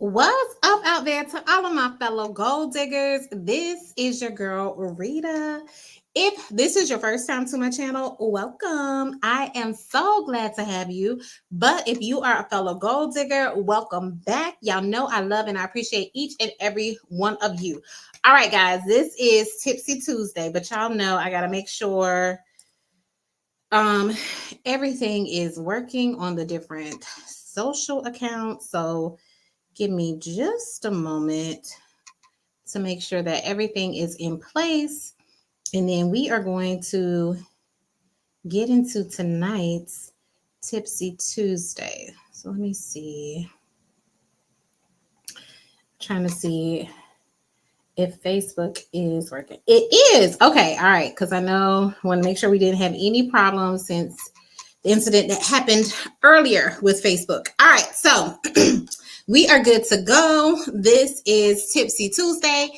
What's up out there to all of my fellow gold diggers? This is your girl, Rita. If this is your first time to my channel, welcome. I am so glad to have you. But if you are a fellow gold digger, welcome back. Y'all know I love and I appreciate each and every one of you. All right, guys, this is Tipsy Tuesday, but y'all know I got to make sure um everything is working on the different social accounts. So give me just a moment to make sure that everything is in place. And then we are going to get into tonight's Tipsy Tuesday. So let me see. Trying to see if Facebook is working. It is. Okay. All right. Because I know I want to make sure we didn't have any problems since the incident that happened earlier with Facebook. All right. So we are good to go. This is Tipsy Tuesday.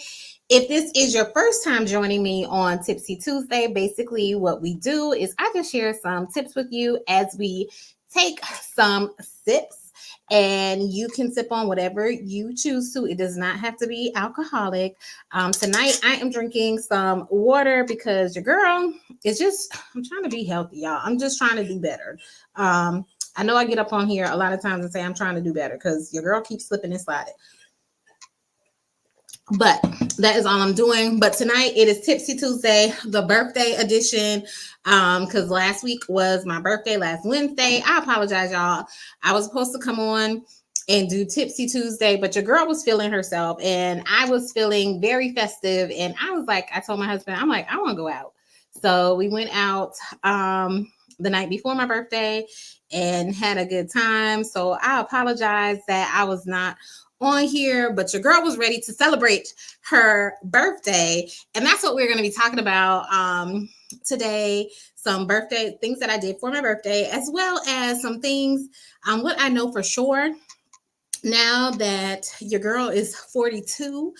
If this is your first time joining me on Tipsy Tuesday, basically what we do is I just share some tips with you as we take some sips, and you can sip on whatever you choose to. It does not have to be alcoholic. Tonight I am drinking some water because your girl is just, I'm trying to be healthy, y'all. I'm just trying to do better. I know I get up on here a lot of times and say I'm trying to do better because your girl keeps slipping and sliding. But that is all I'm doing. But tonight it is Tipsy Tuesday, the birthday edition. Because last week was my birthday, last Wednesday. I apologize, y'all. I was supposed to come on and do Tipsy Tuesday, but your girl was feeling herself and I was feeling very festive. And I was like, I told my husband, I'm like, I want to go out. So we went out the night before my birthday and had a good time. So I apologize that I was not on here, but your girl was ready to celebrate her birthday. And that's what we're going to be talking about today. Some birthday things that I did for my birthday, as well as some things, what I know for sure now that your girl is 42.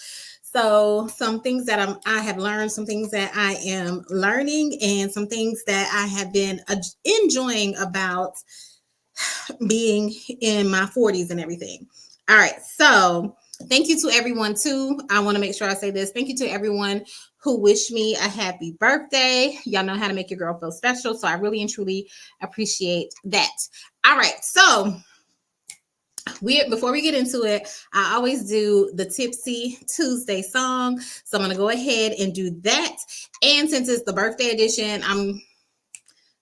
So some things that I have learned, some things that I am learning, and some things that I have been enjoying about being in my 40s and everything. All right. So thank you to everyone too. I want to make sure I say this. Thank you to everyone who wished me a happy birthday. Y'all know how to make your girl feel special. So I really and truly appreciate that. All right. So before we get into it, I always do the Tipsy Tuesday song. So I'm going to go ahead and do that. And since it's the birthday edition, I'm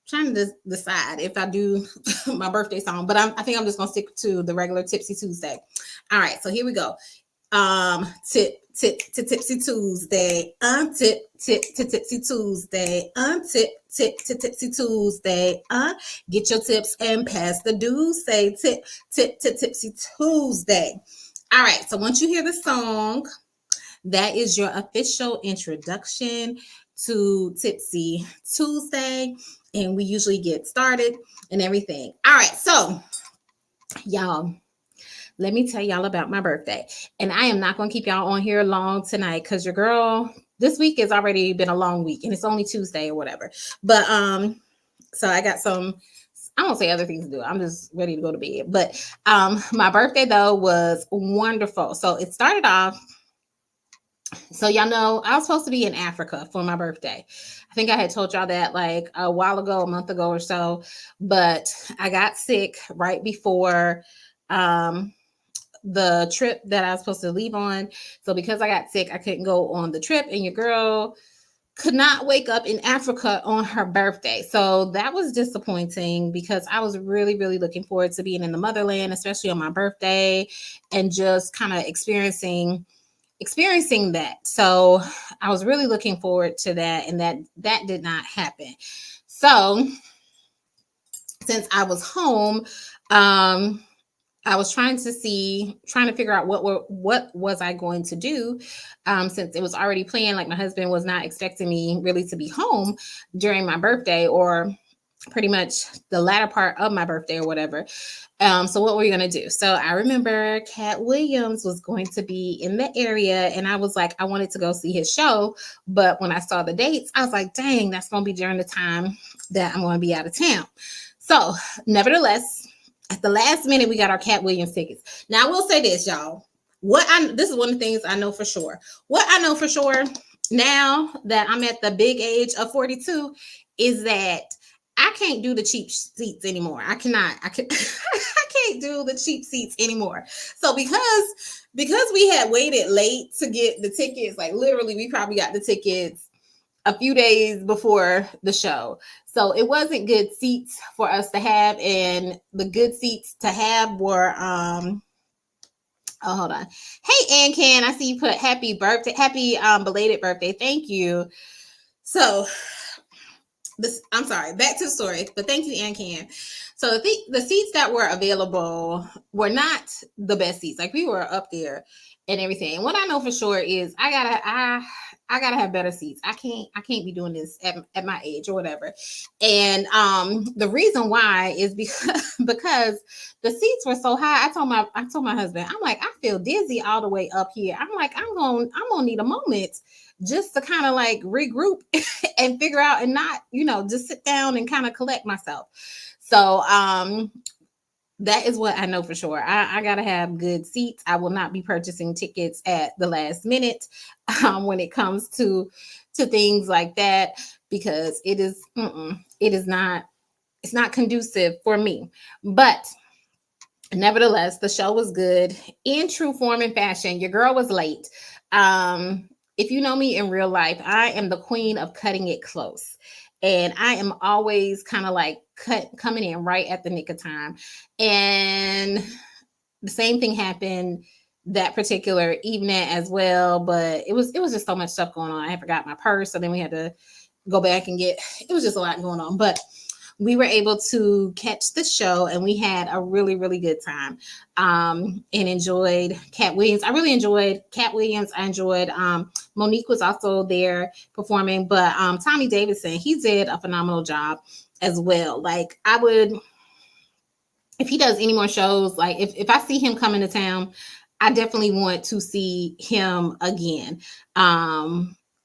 trying to decide if I do my birthday song, but I think I'm just gonna stick to the regular Tipsy Tuesday. All right, so here we go. Tip to Tipsy Tuesday. Tip to Tipsy Tuesday. Tip to Tipsy Tuesday. Get your tips and pass the dues. Say tip to Tipsy Tuesday. All right, so once you hear the song, that is your official introduction to Tipsy Tuesday. And we usually get started and everything. All right. So, y'all, let me tell y'all about my birthday. And I am not going to keep y'all on here long tonight because your girl, this week has already been a long week and it's only Tuesday or whatever. But, so I got some, I won't say other things to do. I'm just ready to go to bed. But my birthday, though, was wonderful. So it started off. So y'all know I was supposed to be in Africa for my birthday. I think I had told y'all that like a while ago, a month ago or so, but I got sick right before the trip that I was supposed to leave on. So because I got sick, I couldn't go on the trip, and your girl could not wake up in Africa on her birthday. So that was disappointing because I was really, really looking forward to being in the motherland, especially on my birthday, and just kind of experiencing that. So I was really looking forward to that, and that did not happen. So since I was home, I was trying to figure out what was I going to do, since it was already planned. Like my husband was not expecting me really to be home during my birthday, or pretty much the latter part of my birthday or whatever. So what were we going to do? So I remember Cat Williams was going to be in the area, and I was like, I wanted to go see his show. But when I saw the dates, I was like, dang, that's going to be during the time that I'm going to be out of town. So nevertheless, at the last minute, we got our Cat Williams tickets. Now I will say this, y'all. This is one of the things I know for sure. What I know for sure now that I'm at the big age of 42 is that I can't do the cheap seats anymore. I cannot. I can't do the cheap seats anymore. So because we had waited late to get the tickets, like literally we probably got the tickets a few days before the show. So it wasn't good seats for us to have, and the good seats to have were oh, hold on. Hey, Ann Can, I see you put happy birthday, happy belated birthday. Thank you. So I'm sorry, back to the story, but thank you, Ann Can. So the seats that were available were not the best seats. Like we were up there and everything. And what I know for sure is I gotta have better seats. I can't be doing this at my age or whatever. And the reason why is because the seats were so high. I told my husband, I'm like, I feel dizzy all the way up here. I'm like, I'm gonna need a moment just to kind of like regroup and figure out and not, just sit down and kind of collect myself. So that is what I know for sure. I gotta have good seats. I will not be purchasing tickets at the last minute when it comes to things like that, because it's not conducive for me. But nevertheless, the show was good in true form and fashion. Your girl was late. If you know me in real life, I am the queen of cutting it close. And I am always kind of like coming in right at the nick of time. And the same thing happened that particular evening as well. But it was just so much stuff going on. I forgot my purse. So then we had to go back and it was just a lot going on. But we were able to catch the show and we had a really, really good time and enjoyed Cat Williams. I really enjoyed Cat Williams. I enjoyed Monique was also there performing, but Tommy Davidson, he did a phenomenal job as well. Like if he does any more shows, like if I see him coming to town, I definitely want to see him again.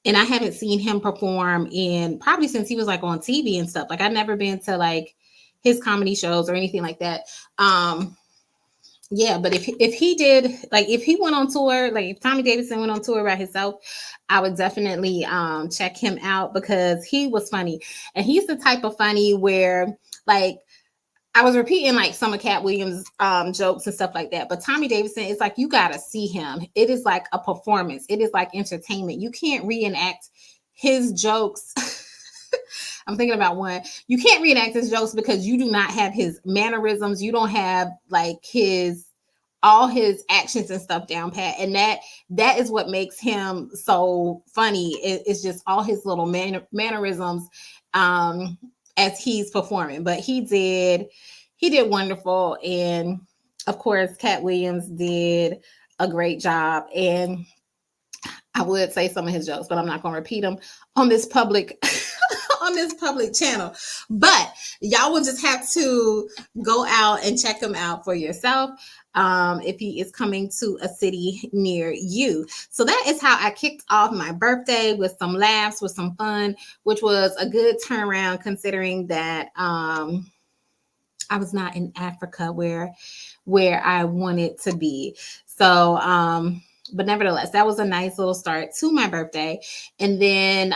And I haven't seen him perform in probably since he was like on TV and stuff. Like I've never been to like his comedy shows or anything like that. Yeah, but if he did, like if he went on tour, like if Tommy Davidson went on tour by himself, I would definitely check him out because he was funny. And he's the type of funny where like I was repeating like some of Cat Williams' jokes and stuff like that. But Tommy Davidson, it's like you got to see him. It is like a performance. It is like entertainment. You can't reenact his jokes. I'm thinking about one. You can't reenact his jokes because you do not have his mannerisms. You don't have like all his actions and stuff down pat. And that is what makes him so funny. It's just all his little mannerisms as he's performing. But he did wonderful. And of course, Cat Williams did a great job. And I would say some of his jokes, but I'm not going to repeat them on this public channel. But y'all will just have to go out and check him out for yourself if he is coming to a city near you. So that is how I kicked off my birthday, with some laughs, with some fun, which was a good turnaround considering that I was not in Africa where I wanted to be. So but nevertheless, that was a nice little start to my birthday. And then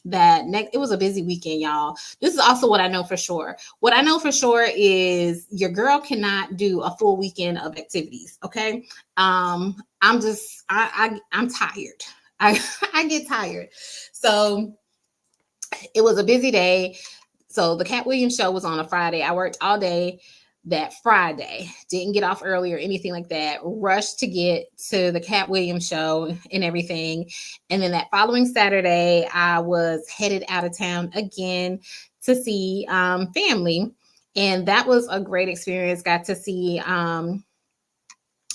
it was a busy weekend, y'all. This is also what I know for sure. What I know for sure is your girl cannot do a full weekend of activities. Okay. I'm tired. I get tired. So it was a busy day. So the Cat Williams show was on a Friday. I worked all day that Friday, didn't get off early or anything like that, rushed to get to the Cat Williams show and everything. And then that following Saturday, I was headed out of town again to see family. And that was a great experience. Got to see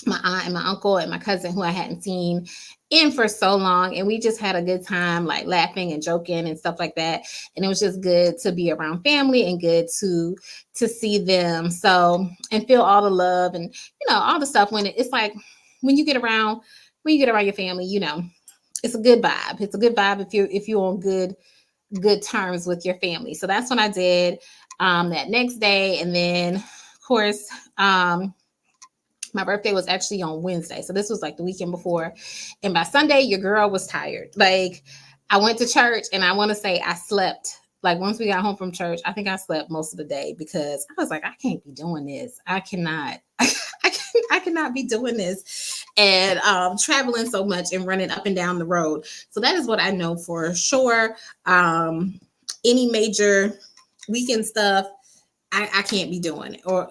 my aunt and my uncle and my cousin who I hadn't seen in for so long. And we just had a good time, like laughing and joking and stuff like that. And it was just good to be around family and good to see them. So, and feel all the love and, all the stuff it's like, when you get around your family, it's a good vibe. It's a good vibe if you're on good terms with your family. So that's what I did that next day. And then of course, my My birthday was actually on Wednesday. So this was like the weekend before. And by Sunday, your girl was tired. Like, I went to church and I want to say I slept. Like, once we got home from church, I think I slept most of the day because I was like, I can't be doing this. I cannot. I cannot be doing this and traveling so much and running up and down the road. So that is what I know for sure. Any major weekend stuff, I can't be doing it, or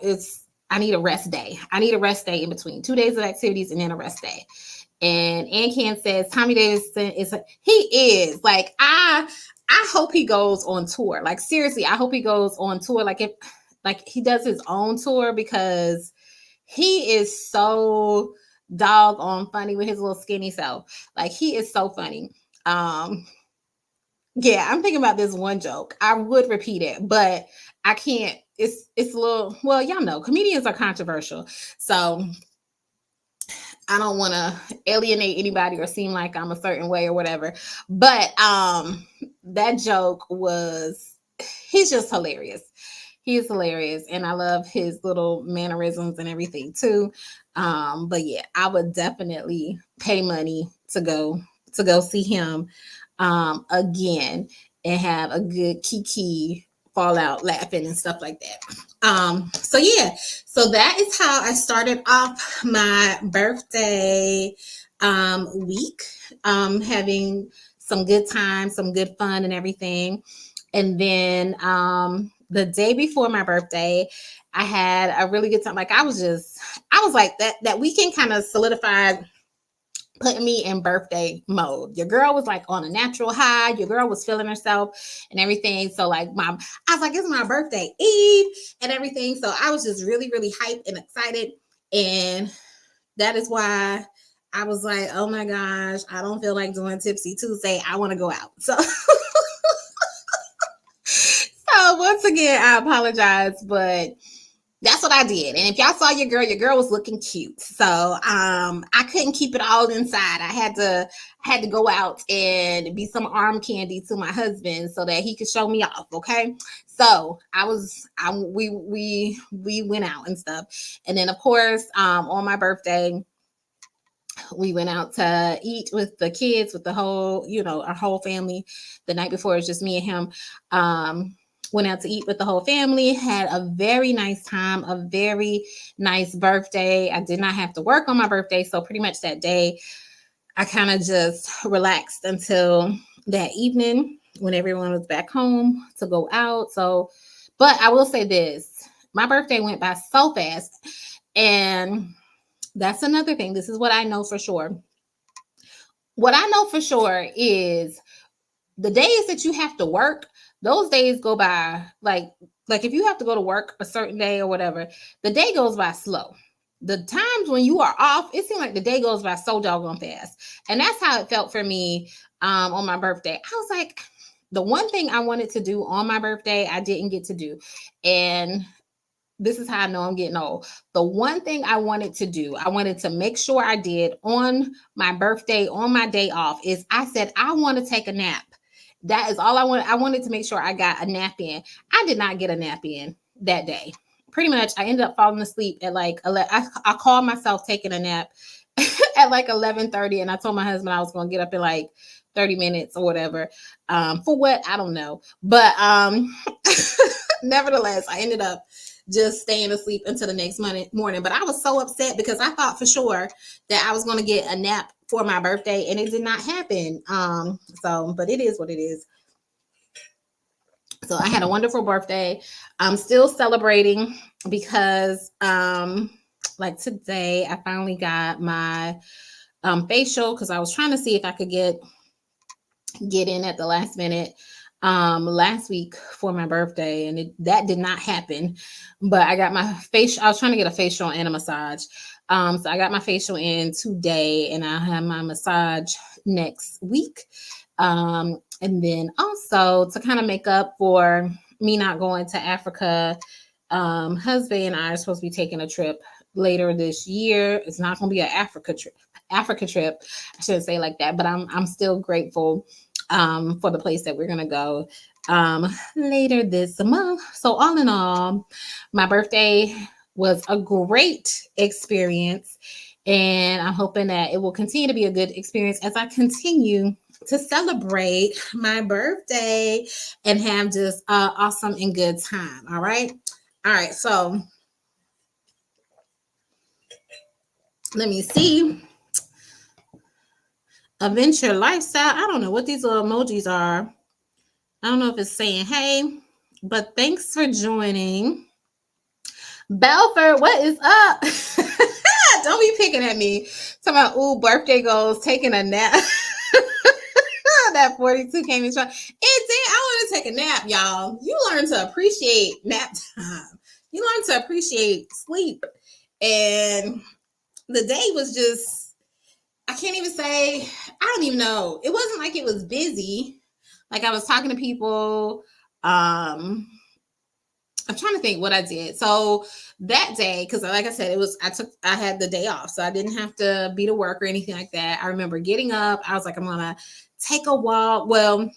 I need a rest day. I need a rest day in between 2 days of activities and then a rest day. And Ann says Tommy Davidson he is like I hope he goes on tour. Like, seriously, I hope he goes on tour. Like, if like he does his own tour, because he is so doggone funny with his little skinny self. Like, he is so funny. Yeah, I'm thinking about this one joke. I would repeat it, but I can't. It's a little, well, y'all know comedians are controversial. So I don't want to alienate anybody or seem like I'm a certain way or whatever. But that joke was, he's just hilarious. He is hilarious, and I love his little mannerisms and everything too. But yeah, I would definitely pay money to go see him again and have a good kiki fallout laughing and stuff like that. So yeah, so that is how I started off my birthday week, having some good time, some good fun and everything. And then the day before my birthday, I had a really good time. Like, I was like, that weekend kind of solidified putting me in birthday mode. Your girl was like on a natural high. Your girl was feeling herself and everything. So like I was like, it's my birthday Eve and everything. So I was just really, really hyped and excited. And that is why I was like, oh my gosh, I don't feel like doing Tipsy Tuesday. I want to go out. So once again, I apologize, but that's what I did. And if y'all saw your girl was looking cute. So I couldn't keep it all inside. I had to go out and be some arm candy to my husband so that he could show me off. Okay. So we went out and stuff. And then of course, on my birthday, we went out to eat with the kids, with the whole, our whole family. The night before, it was just me and him. Went out to eat with the whole family, had a very nice time, a very nice birthday. I did not have to work on my birthday. So pretty much that day, I kind of just relaxed until that evening when everyone was back home to go out. So, but I will say this, my birthday went by so fast. And that's another thing. This is what I know for sure. What I know for sure is the days that you have to work, those days go by like if you have to go to work a certain day or whatever, the day goes by slow. The times when you are off, it seems like the day goes by so doggone fast. And that's how it felt for me on my birthday. I was like, the one thing I wanted to do on my birthday, I didn't get to do. And this is how I know I'm getting old. The one thing I wanted to do, I wanted to make sure I did on my birthday, on my day off, is I said, I want to take a nap. That is all I wanted. I wanted to make sure I got a nap in. I did not get a nap in that day. Pretty much, I ended up falling asleep at like 11. I called myself taking a nap at like 11:30, and I told my husband I was going to get up in like 30 minutes or whatever. For what? I don't know. But nevertheless, I ended up just staying asleep until the next morning. But I was so upset because I thought for sure that I was going to get a nap for my birthday, and it did not happen. But it is what it is. So I had a wonderful birthday. I'm still celebrating because like today I finally got my facial, because I was trying to see if I could get in at the last minute last week for my birthday, and that did not happen. But I got my facial. I was trying to get a facial and a massage. So I got my facial in today, and I have my massage next week. And then also to kind of make up for me not going to Africa, husband and I are supposed to be taking a trip later this year. It's not going to be an Africa trip. I shouldn't say like that, but I'm still grateful for the place that we're going to go later this month. So all in all, my birthday was a great experience. And I'm hoping that it will continue to be a good experience as I continue to celebrate my birthday and have just awesome and good time. All right. All right. So let me see. Adventure lifestyle. I don't know what these little emojis are. I don't know if it's saying hey, but thanks for joining. Belford, what is up? Don't be picking at me. Talking about, ooh, birthday goals, taking a nap. That 42 came in strong. It did. I want to take a nap, y'all. You learn to appreciate nap time. You learn to appreciate sleep. And the day was just, I can't even say, I don't even know. It wasn't like it was busy. Like I was talking to people. I'm trying to think what I did. So that day, because like I said, I had the day off. So I didn't have to be to work or anything like that. I remember getting up. I was like, I'm going to take a walk. Well,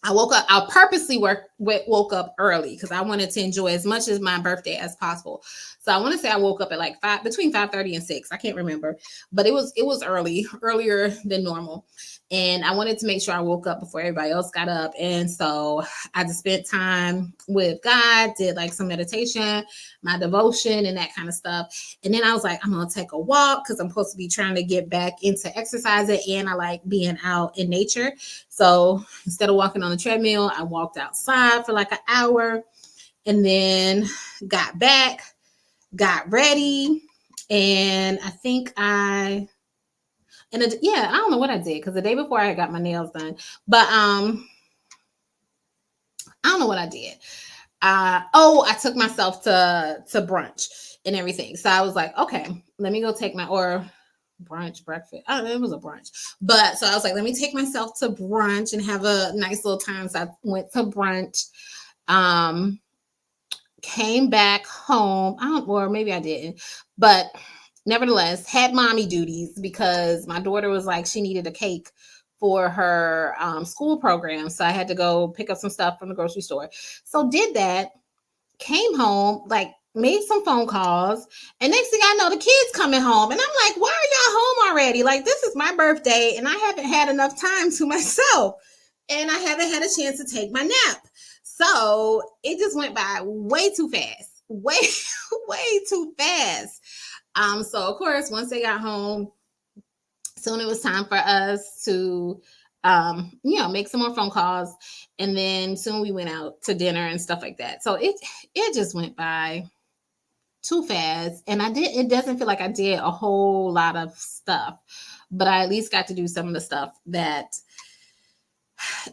I woke up. I purposely woke up early because I wanted to enjoy as much as my birthday as possible. So I want to say I woke up at like between 5:30 and 6. I can't remember, but it was earlier than normal. And I wanted to make sure I woke up before everybody else got up. And so I just spent time with God, did like some meditation, my devotion, and that kind of stuff. And then I was like, I'm gonna take a walk because I'm supposed to be trying to get back into exercising, and I like being out in nature. So instead of walking on the treadmill, I walked outside for like an hour and then got back, got ready. And I think I don't know what I did because the day before I got my nails done, but I don't know what I did. I took myself to brunch and everything. So I was like, okay, let me go take brunch, breakfast. I don't know, it was a brunch. But so I was like, let me take myself to brunch and have a nice little time. So I went to brunch, came back home. Or maybe I didn't, but nevertheless, had mommy duties because my daughter was like, she needed a cake for her school program. So I had to go pick up some stuff from the grocery store. So did that, came home, like made some phone calls, and next thing I know, the kids coming home, and I'm like, why are y'all home already? Like, this is my birthday, and I haven't had enough time to myself, and I haven't had a chance to take my nap. So it just went by way too fast, way too fast. So of course, once they got home, soon it was time for us to make some more phone calls, and then soon we went out to dinner and stuff like that. So it just went by too fast, and it doesn't feel like I did a whole lot of stuff, but I at least got to do some of the stuff that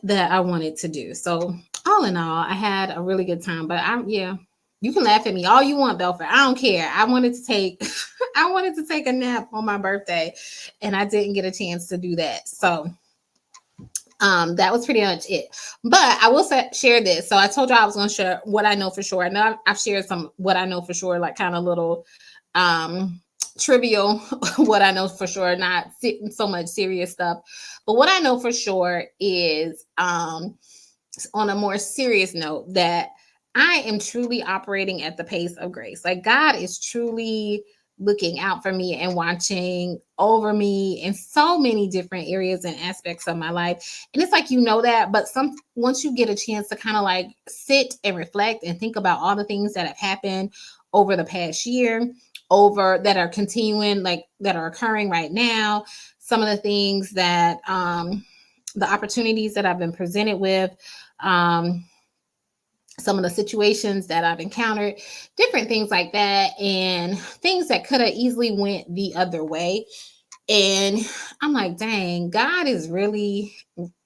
I wanted to do. So all in all, I had a really good time. But you can laugh at me all you want, Belfort. I don't care. I wanted to take a nap on my birthday, and I didn't get a chance to do that. So that was pretty much it. But I will share this. So I told you I was going to share what I know for sure. I know I've shared some what I know for sure, like kind of little trivial what I know for sure, not so much serious stuff. But what I know for sure is on a more serious note that I am truly operating at the pace of grace. Like God is truly looking out for me and watching over me in so many different areas and aspects of my life. And it's like, that, but once you get a chance to kind of like sit and reflect and think about all the things that have happened over the past year, that are continuing, like that are occurring right now, some of the things that the opportunities that I've been presented with, some of the situations that I've encountered, different things like that, and things that could have easily went the other way. And I'm like, dang, God is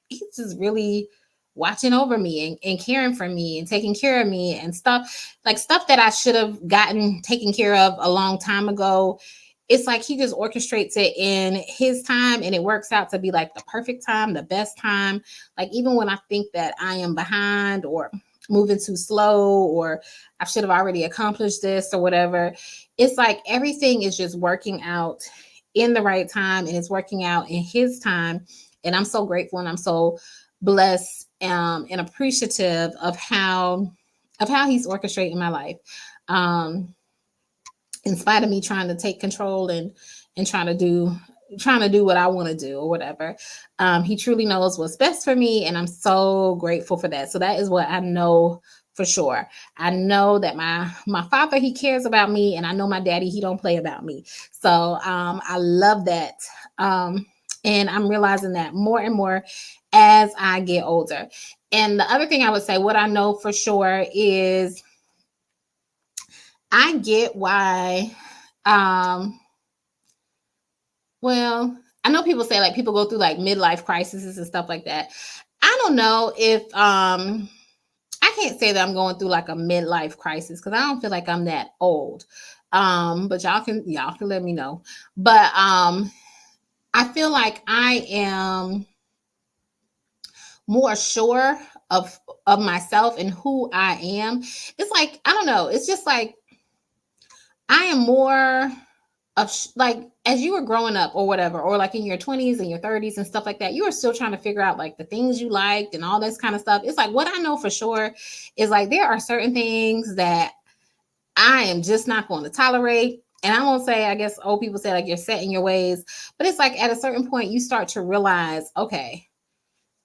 he's just really watching over me and caring for me and taking care of me and stuff that I should have gotten taken care of a long time ago. It's like he just orchestrates it in his time, and it works out to be like the perfect time, the best time. Like even when I think that I am behind or moving too slow, or I should have already accomplished this or whatever, it's like everything is just working out in the right time, and it's working out in his time. And I'm so grateful, and I'm so blessed and appreciative of how he's orchestrating my life. in spite of me trying to take control and trying to do what I want to do or whatever. He truly knows what's best for me, and I'm so grateful for that. So that is what I know for sure. I know that my father, he cares about me, and I know my daddy, he don't play about me. So I love that. Um, and I'm realizing that more and more as I get older. And the other thing I would say, what I know for sure is I get why well, I know people say like people go through like midlife crises and stuff like that. I don't know if I can't say that I'm going through like a midlife crisis because I don't feel like I'm that old. But y'all can let me know. But I feel like I am more sure of myself and who I am. It's like I don't know. It's just like I am more of like as you were growing up or whatever, or like in your 20s and your 30s and stuff like that, you were still trying to figure out like the things you liked and all this kind of stuff. It's like what I know for sure is like there are certain things that I am just not going to tolerate. And I won't say, I guess old people say like you're set in your ways, but it's like at a certain point you start to realize, okay,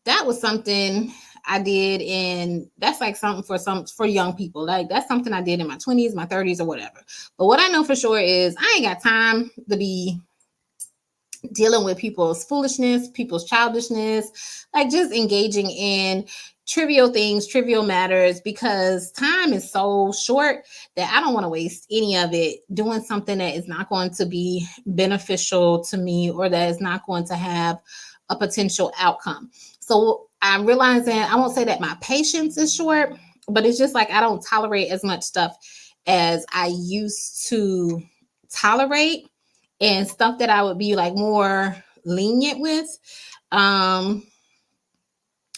that was something I did, and that's like something for young people. Like that's something I did in my 20s, my 30s, or whatever. But what I know for sure is I ain't got time to be dealing with people's foolishness, people's childishness, like just engaging in trivial things, trivial matters, because time is so short that I don't want to waste any of it doing something that is not going to be beneficial to me or that is not going to have a potential outcome. So I'm realizing I won't say that my patience is short, but it's just like I don't tolerate as much stuff as I used to tolerate, and stuff that I would be like more lenient with. Um,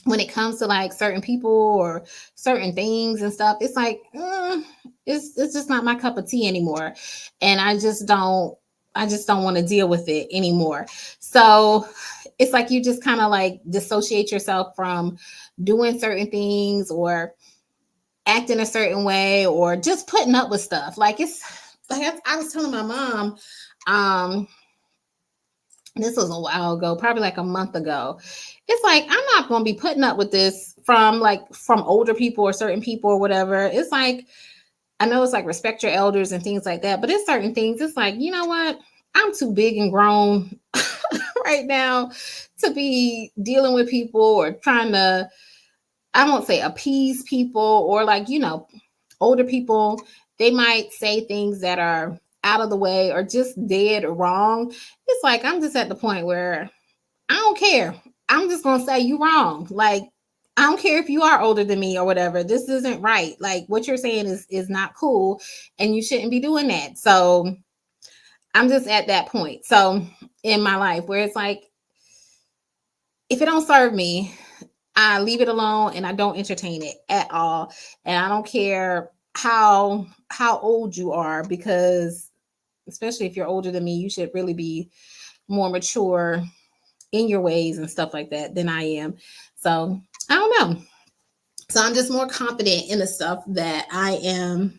when it comes to like certain people or certain things and stuff, it's like it's just not my cup of tea anymore, and I just don't want to deal with it anymore. So it's like you just kind of like dissociate yourself from doing certain things or acting a certain way or just putting up with stuff. Like it's like I was telling my mom, um, this was a while ago, probably like a month ago. It's like I'm not going to be putting up with this from older people or certain people or whatever. It's like I know it's like respect your elders and things like that, but it's certain things. It's like, you know what? I'm too big and grown right now to be dealing with people or trying to, I won't say appease people, or like, older people, they might say things that are out of the way or just dead wrong. It's like I'm just at the point where I don't care. I'm just gonna say you wrong. Like I don't care if you are older than me or whatever. This isn't right. Like what you're saying is not cool, and you shouldn't be doing that. So I'm just at that point. So in my life where it's like if it don't serve me, I leave it alone and I don't entertain it at all. And I don't care how old you are, because especially if you're older than me, you should really be more mature in your ways and stuff like that than I am. So I don't know. So I'm just more confident in the stuff that I am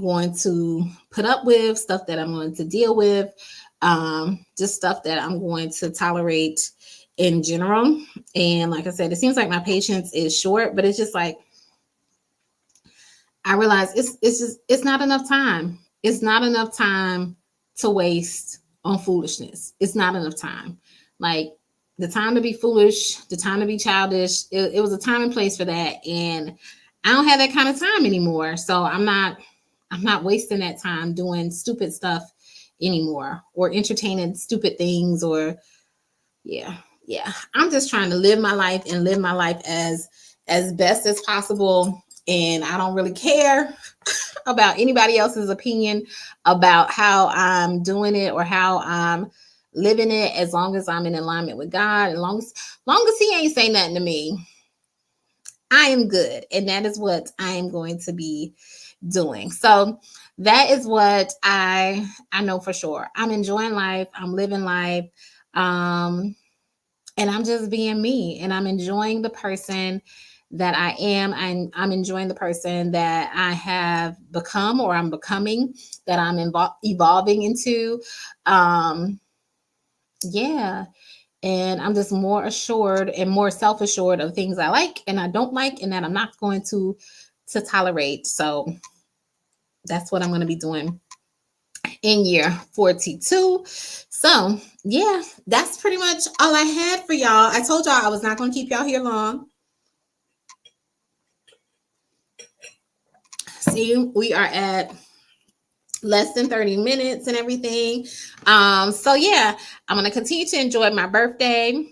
going to put up with, stuff that I'm going to deal with, just stuff that I'm going to tolerate in general. And like I said, it seems like my patience is short, but it's just like I realize it's not enough time. It's not enough time to waste on foolishness. It's not enough time. Like the time to be foolish, the time to be childish, it was a time and place for that. And I don't have that kind of time anymore. So I'm not wasting that time doing stupid stuff anymore or entertaining stupid things or yeah. Yeah. I'm just trying to live my life and live my life as best as possible, and I don't really care about anybody else's opinion about how I'm doing it or how I'm living it, as long as I'm in alignment with God, and long as he ain't say nothing to me, I am good. And that is what I am going to be doing. So that is what I know for sure. I'm enjoying life. I'm living life. Um, and I'm just being me, and I'm enjoying the person that I am. I'm enjoying the person that I have become or I'm becoming, that I'm evolving into. Um, yeah. And I'm just more assured and more self-assured of things I like and I don't like and that I'm not going to tolerate. So that's what I'm going to be doing in year 42. So, yeah, that's pretty much all I had for y'all. I told y'all I was not going to keep y'all here long. See, we are at less than 30 minutes and everything. So yeah, I'm going to continue to enjoy my birthday.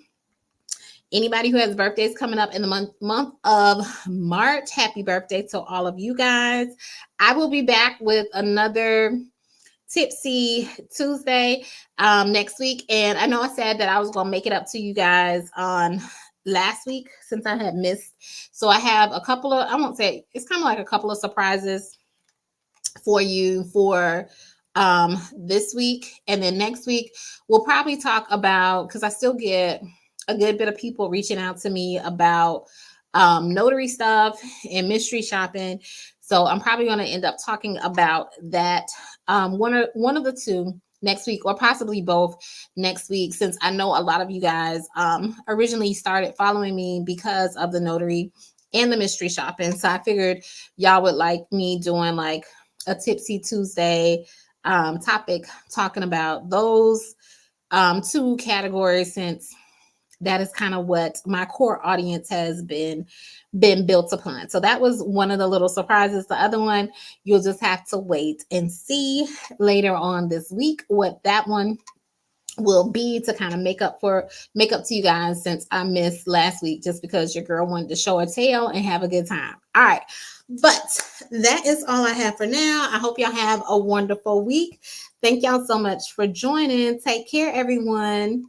Anybody who has birthdays coming up in the month of March, happy birthday to all of you guys. I will be back with another Tipsy Tuesday next week. And I know I said that I was going to make it up to you guys on last week since I had missed. So I have a couple of, I won't say, it's kind of like a couple of surprises for you for this week. And then next week, we'll probably talk about, because I still get a good bit of people reaching out to me about notary stuff and mystery shopping. So I'm probably going to end up talking about that one of the two next week, or possibly both next week, since I know a lot of you guys originally started following me because of the notary and the mystery shopping. So I figured y'all would like me doing like a Tipsy Tuesday topic talking about those two categories, since that is kind of what my core audience has been built upon. So that was one of the little surprises. The other one, you'll just have to wait and see later on this week what that one will be, to kind of make up to you guys, since I missed last week just because your girl wanted to show her tail and have a good time. All right. But that is all I have for now. I hope y'all have a wonderful week. Thank y'all so much for joining. Take care, everyone.